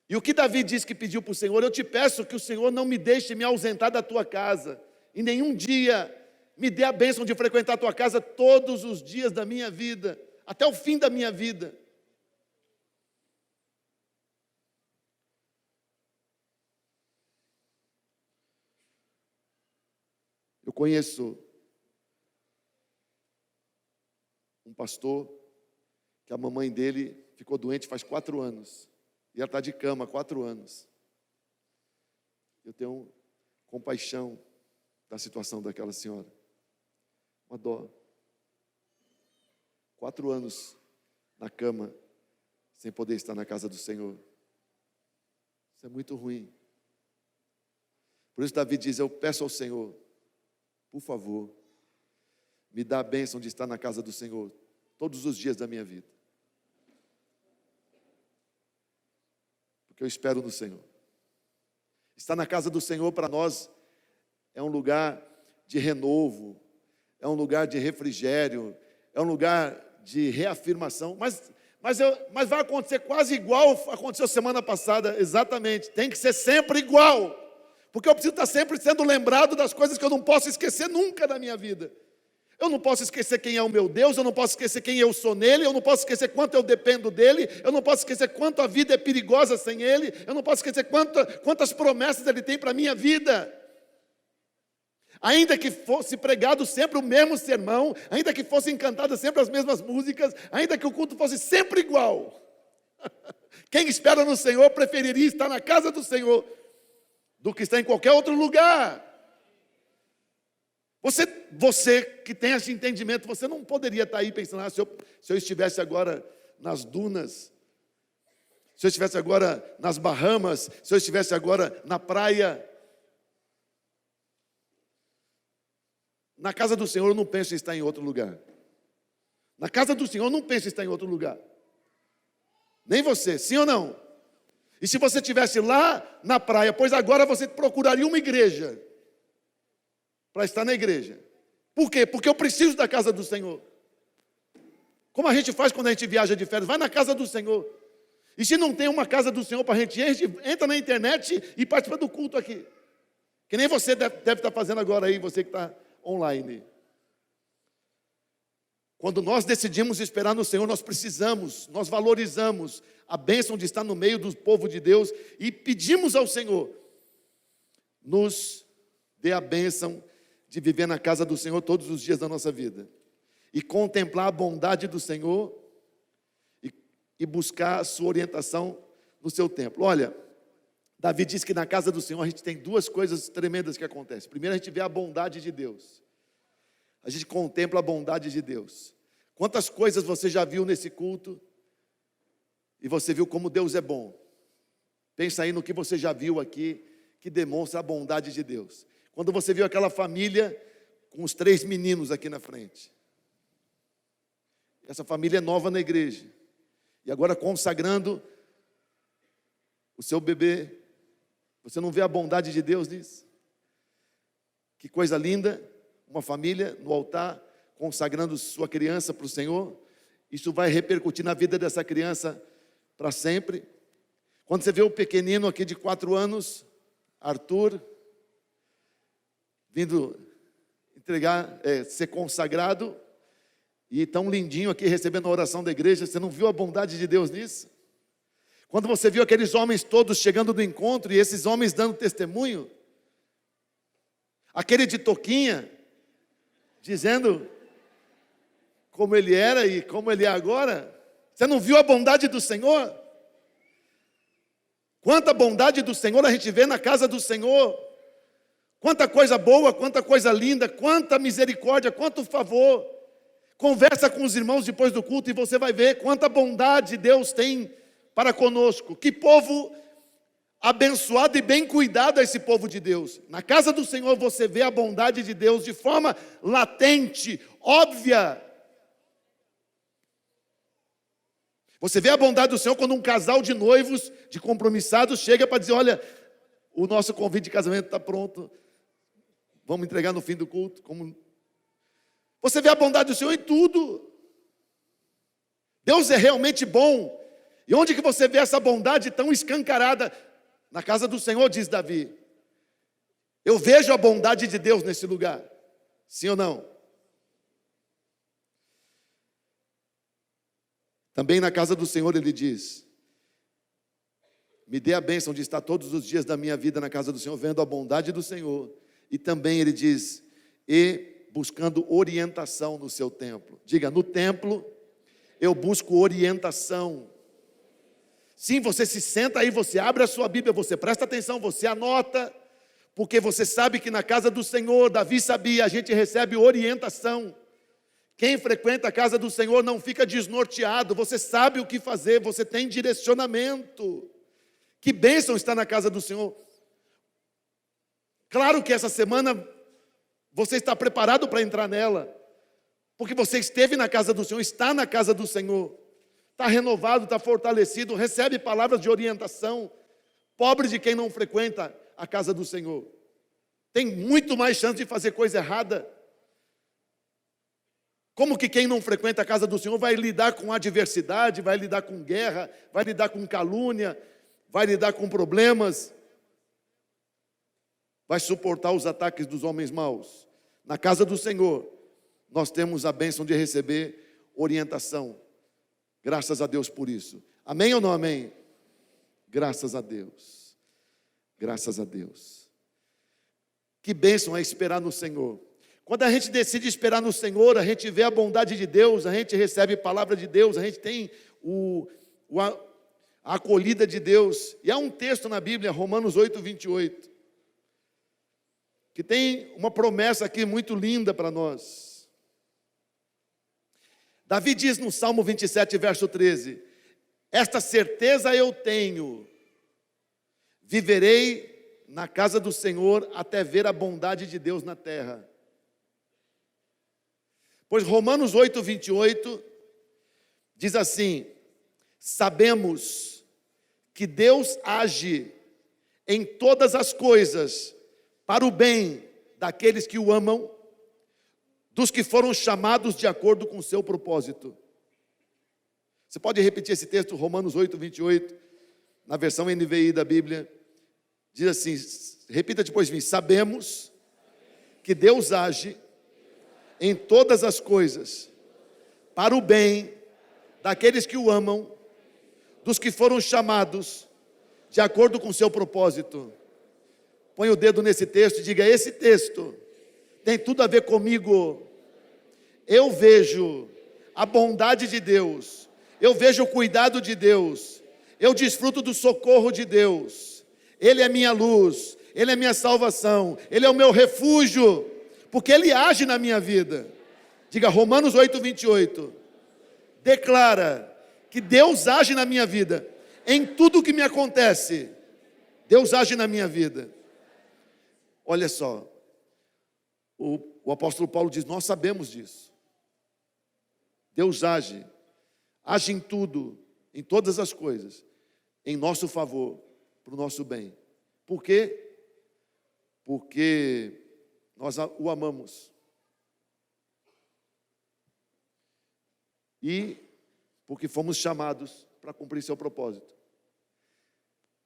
E o que Davi disse que pediu para o Senhor: eu te peço que o Senhor não me deixe me ausentar da tua casa, em nenhum dia me dê a bênção de frequentar a tua casa todos os dias da minha vida, até o fim da minha vida. Eu conheço um pastor que a mamãe dele ficou doente faz 4 anos. E ela está de cama há 4 anos. Eu tenho compaixão da situação daquela senhora. Uma dó. 4 anos na cama, sem poder estar na casa do Senhor. Isso é muito ruim. Por isso Davi diz, eu peço ao Senhor, por favor, me dá a bênção de estar na casa do Senhor todos os dias da minha vida. Porque eu espero no Senhor. Estar na casa do Senhor para nós é um lugar de renovo, é um lugar de refrigério, é um lugar de reafirmação, mas vai acontecer quase igual aconteceu semana passada, exatamente, tem que ser sempre igual, porque eu preciso estar sempre sendo lembrado das coisas que eu não posso esquecer nunca na minha vida. Eu não posso esquecer quem é o meu Deus, eu não posso esquecer quem eu sou nele, eu não posso esquecer quanto eu dependo dele, eu não posso esquecer quanto a vida é perigosa sem ele, eu não posso esquecer quantas promessas ele tem para a minha vida. Ainda que fosse pregado sempre o mesmo sermão, ainda que fossem cantadas sempre as mesmas músicas, ainda que o culto fosse sempre igual. Quem espera no Senhor preferiria estar na casa do Senhor do que estar em qualquer outro lugar. Você que tem esse entendimento, você não poderia estar aí pensando, se eu estivesse agora nas dunas, se eu estivesse agora nas Bahamas, se eu estivesse agora na praia. Na casa do Senhor eu não penso em estar em outro lugar. Na casa do Senhor eu não penso em estar em outro lugar. Nem você, sim ou não? E se você estivesse lá na praia, pois agora você procuraria uma igreja para estar na igreja. Por quê? Porque eu preciso da casa do Senhor. Como a gente faz quando a gente viaja de férias? Vai na casa do Senhor. E se não tem uma casa do Senhor para a gente entra na internet e participa do culto aqui. Que nem você deve estar fazendo agora aí, você que está online. Quando nós decidimos esperar no Senhor, nós valorizamos a bênção de estar no meio do povo de Deus e pedimos ao Senhor, nos dê a bênção de viver na casa do Senhor todos os dias da nossa vida e contemplar a bondade do Senhor e buscar a sua orientação no seu templo. Olha, Davi diz que na casa do Senhor a gente tem 2 coisas tremendas que acontecem. Primeiro, a gente vê a bondade de Deus. A gente contempla a bondade de Deus. Quantas coisas você já viu nesse culto e você viu como Deus é bom? Pensa aí no que você já viu aqui que demonstra a bondade de Deus. Quando você viu aquela família com os 3 meninos aqui na frente. Essa família é nova na igreja. E agora consagrando o seu bebê. Você não vê a bondade de Deus nisso? Que coisa linda, uma família no altar, consagrando sua criança para o Senhor. Isso vai repercutir na vida dessa criança para sempre. Quando você vê o pequenino aqui de 4 anos, Arthur, vindo ser consagrado, e tão lindinho aqui recebendo a oração da igreja, você não viu a bondade de Deus nisso? Quando você viu aqueles homens todos chegando no encontro e esses homens dando testemunho, aquele de touquinha, dizendo como ele era e como ele é agora, você não viu a bondade do Senhor? Quanta bondade do Senhor a gente vê na casa do Senhor, quanta coisa boa, quanta coisa linda, quanta misericórdia, quanto favor. Conversa com os irmãos depois do culto e você vai ver quanta bondade Deus tem para conosco. Que povo abençoado e bem cuidado é esse povo de Deus. Na casa do Senhor você vê a bondade de Deus de forma latente, óbvia. Você vê a bondade do Senhor quando um casal de noivos, de compromissados, chega para dizer, olha, o nosso convite de casamento está pronto, vamos entregar no fim do culto. Você vê a bondade do Senhor em tudo. Deus é realmente bom. E onde que você vê essa bondade tão escancarada? Na casa do Senhor, diz Davi. Eu vejo a bondade de Deus nesse lugar. Sim ou não? Também na casa do Senhor ele diz, me dê a bênção de estar todos os dias da minha vida na casa do Senhor, vendo a bondade do Senhor. E também ele diz, e buscando orientação no seu templo. Diga, no templo eu busco orientação. Sim, você se senta aí, você abre a sua Bíblia, você presta atenção, você anota, porque você sabe que na casa do Senhor, Davi sabia, a gente recebe orientação. Quem frequenta a casa do Senhor não fica desnorteado, você sabe o que fazer, você tem direcionamento. Que bênção estar na casa do Senhor. Claro que essa semana você está preparado para entrar nela, porque você esteve na casa do Senhor, está na casa do Senhor, está renovado, está fortalecido, recebe palavras de orientação. Pobre de quem não frequenta a casa do Senhor, tem muito mais chance de fazer coisa errada. Como que quem não frequenta a casa do Senhor vai lidar com adversidade, vai lidar com guerra, vai lidar com calúnia, vai lidar com problemas, vai suportar os ataques dos homens maus? Na casa do Senhor, nós temos a bênção de receber orientação. Graças a Deus por isso. Amém ou não amém? Graças a Deus. Graças a Deus. Que bênção é esperar no Senhor. Quando a gente decide esperar no Senhor, a gente vê a bondade de Deus, a gente recebe a palavra de Deus, a gente tem a acolhida de Deus. E há um texto na Bíblia, Romanos 8, 28, que tem uma promessa aqui muito linda para nós. Davi diz no Salmo 27, verso 13: esta certeza eu tenho, viverei na casa do Senhor até ver a bondade de Deus na terra. Pois Romanos 8, 28 diz assim: sabemos que Deus age em todas as coisas para o bem daqueles que o amam, dos que foram chamados de acordo com o seu propósito. Você pode repetir esse texto, Romanos 8, 28, na versão NVI da Bíblia. Diz assim, repita depois de mim: sabemos que Deus age em todas as coisas para o bem daqueles que o amam, dos que foram chamados de acordo com o seu propósito. Põe o dedo nesse texto e diga: esse texto tem tudo a ver comigo. Eu vejo a bondade de Deus, eu vejo o cuidado de Deus, eu desfruto do socorro de Deus. Ele é minha luz, Ele é minha salvação, Ele é o meu refúgio, porque Ele age na minha vida. Diga: Romanos 8, 28 declara que Deus age na minha vida, em tudo que me acontece, Deus age na minha vida. Olha só, o apóstolo Paulo diz: nós sabemos disso. Deus age em tudo, em todas as coisas, em nosso favor, para o nosso bem. Por quê? Porque nós o amamos. E porque fomos chamados para cumprir seu propósito.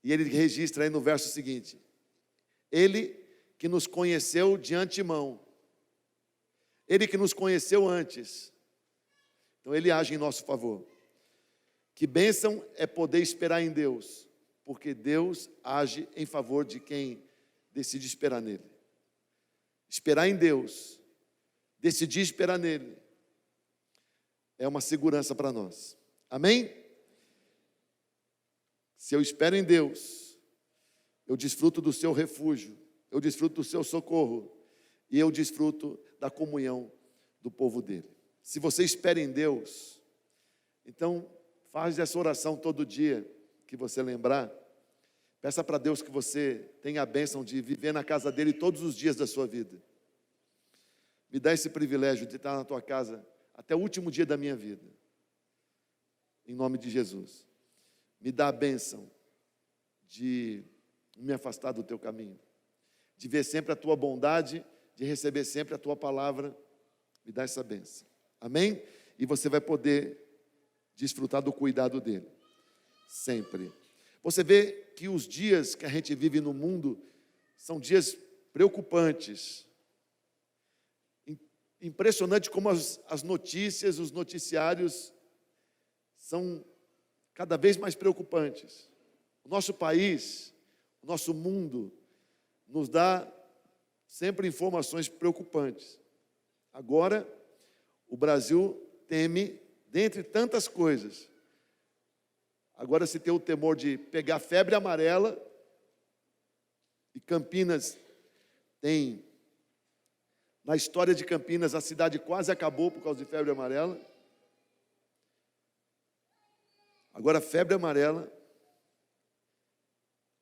E ele registra aí no verso seguinte: Ele que nos conheceu de antemão, Ele que nos conheceu antes, então Ele age em nosso favor. Que bênção é poder esperar em Deus, porque Deus age em favor de quem decide esperar nele. Esperar em Deus, decidir esperar nele, é uma segurança para nós. Amém? Se eu espero em Deus, eu desfruto do seu refúgio, eu desfruto do seu socorro, e eu desfruto da comunhão do povo dele. Se você espera em Deus, então faz essa oração todo dia que você lembrar. Peça para Deus que você tenha a bênção de viver na casa dele todos os dias da sua vida. Me dá esse privilégio de estar na tua casa até o último dia da minha vida. Em nome de Jesus. Me dá a bênção de me afastar do teu caminho, de ver sempre a tua bondade, de receber sempre a tua palavra. Me dá essa bênção. Amém? E você vai poder desfrutar do cuidado dele. Sempre. Você vê que os dias que a gente vive no mundo são dias preocupantes. Impressionante como as notícias, os noticiários são cada vez mais preocupantes. O nosso país, o nosso mundo, nos dá sempre informações preocupantes. Agora, o Brasil teme, dentre tantas coisas, agora se tem o temor de pegar febre amarela, e Campinas tem Na história de Campinas, a cidade quase acabou por causa de febre amarela. Agora, febre amarela,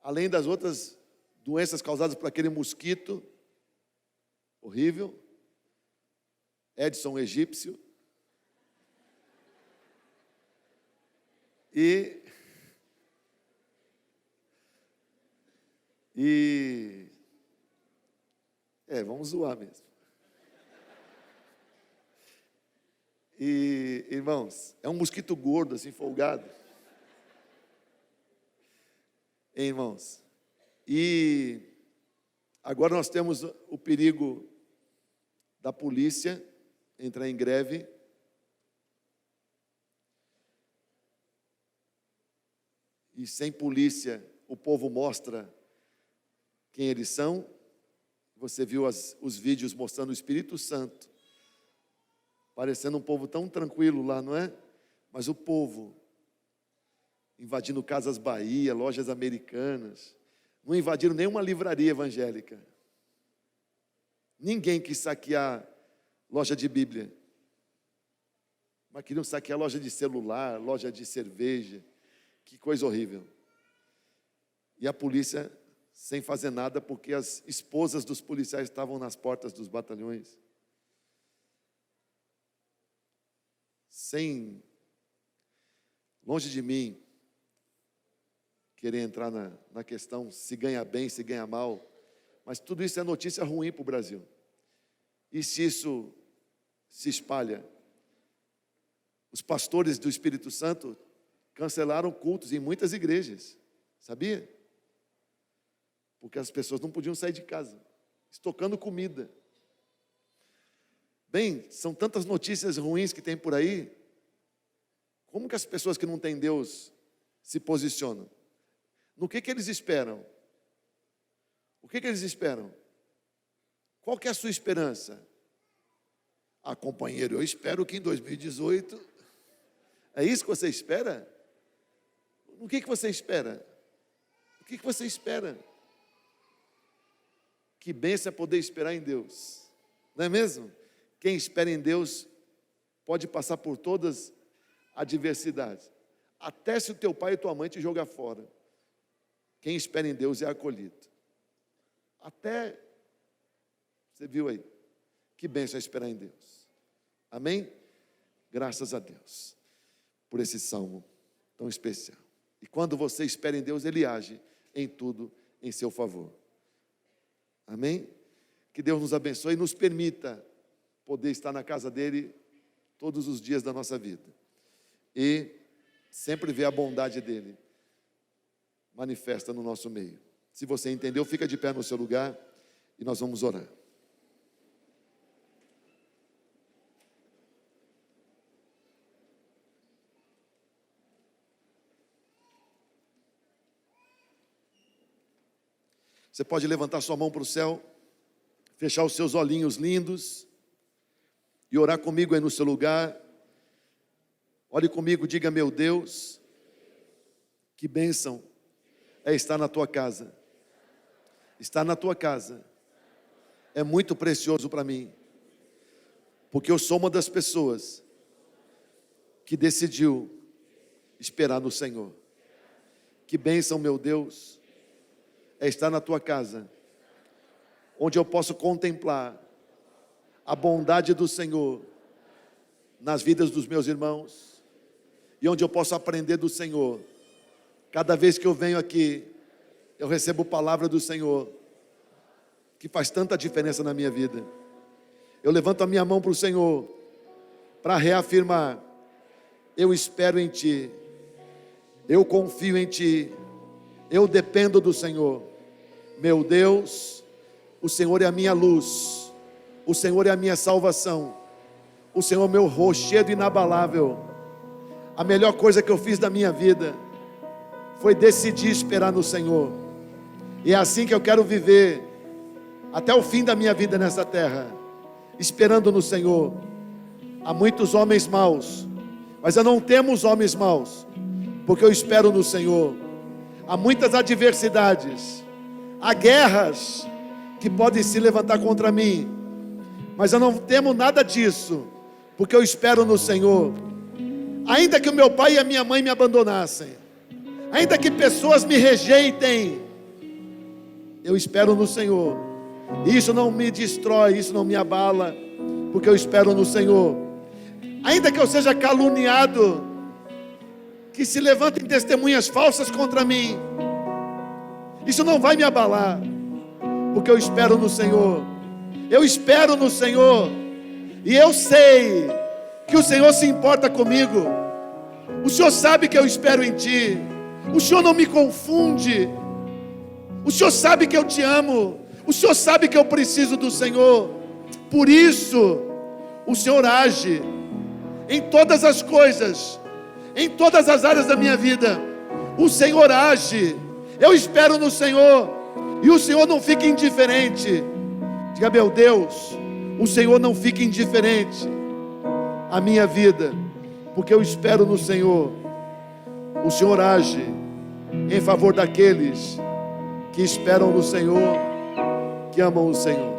além das outras doenças causadas por aquele mosquito horrível, Edson egípcio, vamos zoar mesmo. E, irmãos, é um mosquito gordo, assim, folgado. Irmãos, e agora nós temos o perigo da polícia entrar em greve. E sem polícia, o povo mostra quem eles são. Você viu os vídeos mostrando o Espírito Santo, parecendo um povo tão tranquilo lá, não é? Mas o povo invadindo Casas Bahia, lojas americanas, não invadiram nenhuma livraria evangélica. Ninguém quis saquear loja de Bíblia, mas queriam saquear loja de celular, loja de cerveja. Que coisa horrível. E a polícia sem fazer nada, porque as esposas dos policiais estavam nas portas dos batalhões. Longe de mim querer entrar na questão se ganha bem, se ganha mal, mas tudo isso é notícia ruim para o Brasil. E se isso se espalha? Os pastores do Espírito Santo cancelaram cultos em muitas igrejas, sabia? Porque as pessoas não podiam sair de casa, estocando comida. Bem, são tantas notícias ruins que tem por aí. Como que as pessoas que não têm Deus se posicionam? No que eles esperam? O que eles esperam? Qual que é a sua esperança? Ah, companheiro, eu espero que em 2018... É isso que você espera? O que você espera? O que você espera? Que bênção é poder esperar em Deus, não é mesmo? Quem espera em Deus pode passar por todas as adversidades, até se o teu pai e tua mãe te jogar fora. Quem espera em Deus é acolhido. Até, você viu aí, que bênção é esperar em Deus. Amém? Graças a Deus por esse salmo tão especial. E quando você espera em Deus, Ele age em tudo em seu favor. Amém? Que Deus nos abençoe e nos permita poder estar na casa dEle todos os dias da nossa vida. E sempre ver a bondade dEle manifesta no nosso meio. Se você entendeu, fica de pé no seu lugar e nós vamos orar. Você pode levantar sua mão para o céu, fechar os seus olhinhos lindos e orar comigo aí no seu lugar. Ore comigo, diga: meu Deus, que bênção é estar na tua casa. Estar na tua casa é muito precioso para mim, porque eu sou uma das pessoas que decidiu esperar no Senhor. Que bênção, meu Deus, é estar na tua casa, onde eu posso contemplar a bondade do Senhor nas vidas dos meus irmãos, e onde eu posso aprender do Senhor. Cada vez que eu venho aqui, eu recebo palavra do Senhor, que faz tanta diferença na minha vida. Eu levanto a minha mão para o Senhor, para reafirmar: eu espero em Ti, eu confio em Ti, eu dependo do Senhor. Meu Deus, o Senhor é a minha luz, o Senhor é a minha salvação, o Senhor é o meu rochedo inabalável. A melhor coisa que eu fiz da minha vida foi decidir esperar no Senhor, e é assim que eu quero viver até o fim da minha vida nessa terra, esperando no Senhor. Há muitos homens maus, mas eu não temo os homens maus, porque eu espero no Senhor. Há muitas adversidades, há guerras que podem se levantar contra mim, Mas eu não temo nada disso, porque eu espero no Senhor. Ainda que o meu pai e a minha mãe me abandonassem, ainda que pessoas me rejeitem, eu espero no Senhor. Isso não me destrói, isso não me abala, porque eu espero no Senhor. Ainda que eu seja caluniado, que se levantem testemunhas falsas contra mim, isso não vai me abalar, porque eu espero no Senhor. Eu espero no Senhor, e eu sei que o Senhor se importa comigo. O Senhor sabe que eu espero em Ti. O Senhor não me confunde. O Senhor sabe que eu te amo. O Senhor sabe que eu preciso do Senhor. Por isso, o Senhor age em todas as coisas, em todas as áreas da minha vida. O Senhor age. Eu espero no Senhor, e o Senhor não fica indiferente. Diga: meu Deus, o Senhor não fica indiferente à minha vida, porque eu espero no Senhor. O Senhor age em favor daqueles que esperam no Senhor, que amam o Senhor.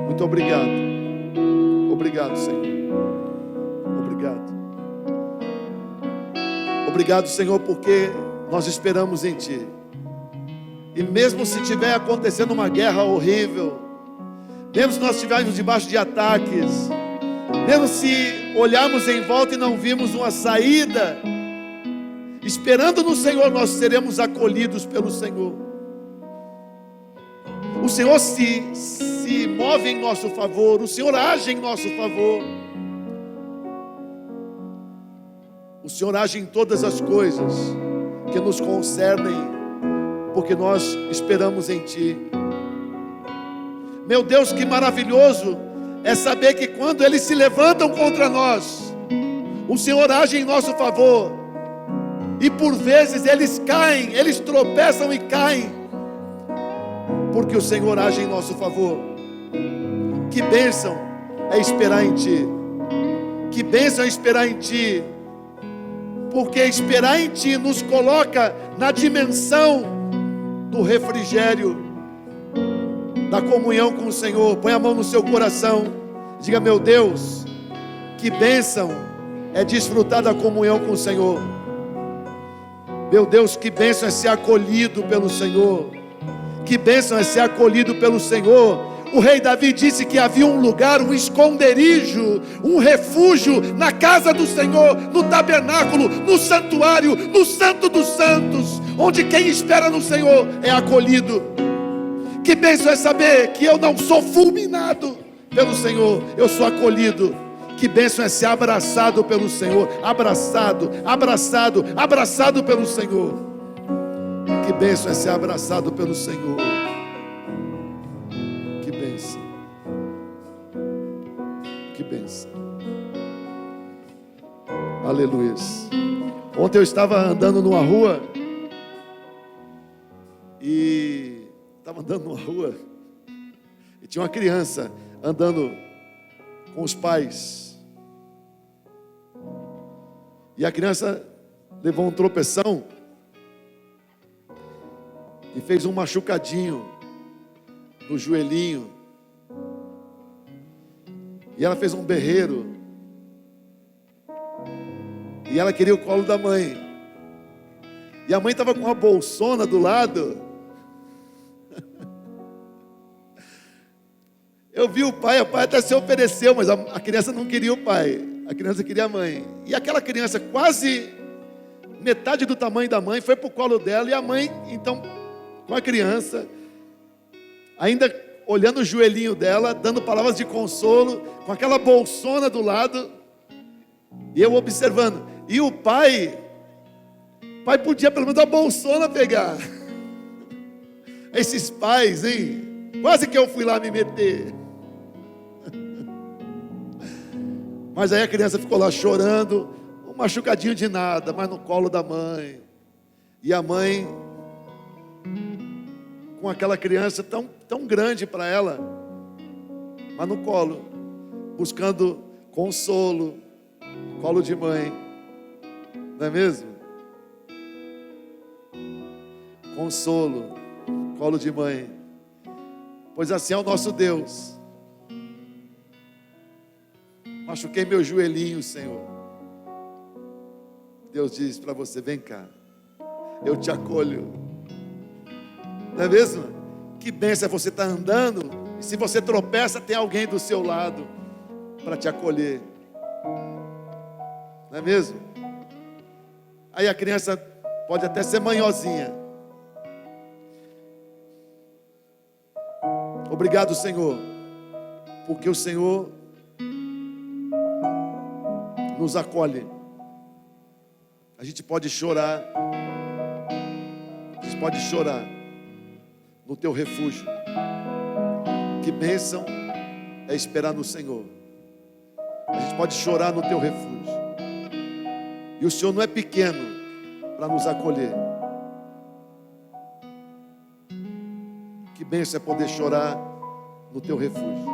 Muito obrigado. Obrigado, Senhor. Obrigado. Obrigado, Senhor, porque nós esperamos em Ti. E mesmo se estiver acontecendo uma guerra horrível, mesmo se nós estivermos debaixo de ataques, mesmo se olharmos em volta e não vimos uma saída, esperando no Senhor, nós seremos acolhidos pelo Senhor. O Senhor se move em nosso favor, o Senhor age em nosso favor. O Senhor age em todas as coisas que nos concernem, porque nós esperamos em Ti. Meu Deus, que maravilhoso é saber que quando eles se levantam contra nós, o Senhor age em nosso favor. E por vezes eles caem, eles tropeçam e caem, porque o Senhor age em nosso favor. Que bênção é esperar em Ti. Que bênção é esperar em Ti, porque esperar em Ti nos coloca na dimensão do refrigério, da comunhão com o Senhor. Põe a mão no seu coração, diga: meu Deus, que bênção é desfrutar da comunhão com o Senhor. Meu Deus, que bênção é ser acolhido pelo Senhor. Que bênção é ser acolhido pelo Senhor. O rei Davi disse que havia um lugar, um esconderijo, um refúgio na casa do Senhor, no tabernáculo, no santuário, no santo dos santos, onde quem espera no Senhor é acolhido. Que bênção é saber que eu não sou fulminado pelo Senhor, eu sou acolhido. Que bênção é ser abraçado pelo Senhor, abraçado, abraçado, abraçado pelo Senhor. Que bênção é ser abraçado pelo Senhor. Que bênção. Que bênção. Aleluia. Ontem eu estava andando numa rua e tinha uma criança andando com os pais. E a criança levou um tropeção e fez um machucadinho no joelhinho. E ela fez um berreiro. E ela queria o colo da mãe. E a mãe estava com uma bolsona do lado. Eu vi o pai até se ofereceu, mas a criança não queria o pai. A criança queria a mãe. E aquela criança, quase metade do tamanho da mãe, foi para o colo dela. E a mãe, então, com a criança, ainda olhando o joelhinho dela, dando palavras de consolo, com aquela bolsona do lado. E eu observando. E o pai podia pelo menos a bolsona pegar. Esses pais, hein? Quase que eu fui lá me meter. Mas aí a criança ficou lá chorando, um machucadinho de nada, mas no colo da mãe. E a mãe, com aquela criança tão grande para ela, mas no colo, buscando consolo, colo de mãe. Não é mesmo? Consolo, colo de mãe. Pois assim é o nosso Deus. Machuquei meu joelhinho, Senhor. Deus diz para você: vem cá, eu te acolho. Não é mesmo? Que bênção é você estar andando, e se você tropeça, tem alguém do seu lado para te acolher. Não é mesmo? Aí a criança pode até ser manhosinha. Obrigado, Senhor, porque o Senhor nos acolhe. A gente pode chorar. A gente pode chorar no teu refúgio. Que bênção é esperar no Senhor. A gente pode chorar no teu refúgio. E o Senhor não é pequeno para nos acolher. Que bênção é poder chorar no teu refúgio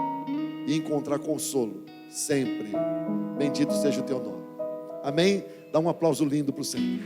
e encontrar consolo sempre. Bendito seja o teu nome. Amém? Dá um aplauso lindo para o Senhor.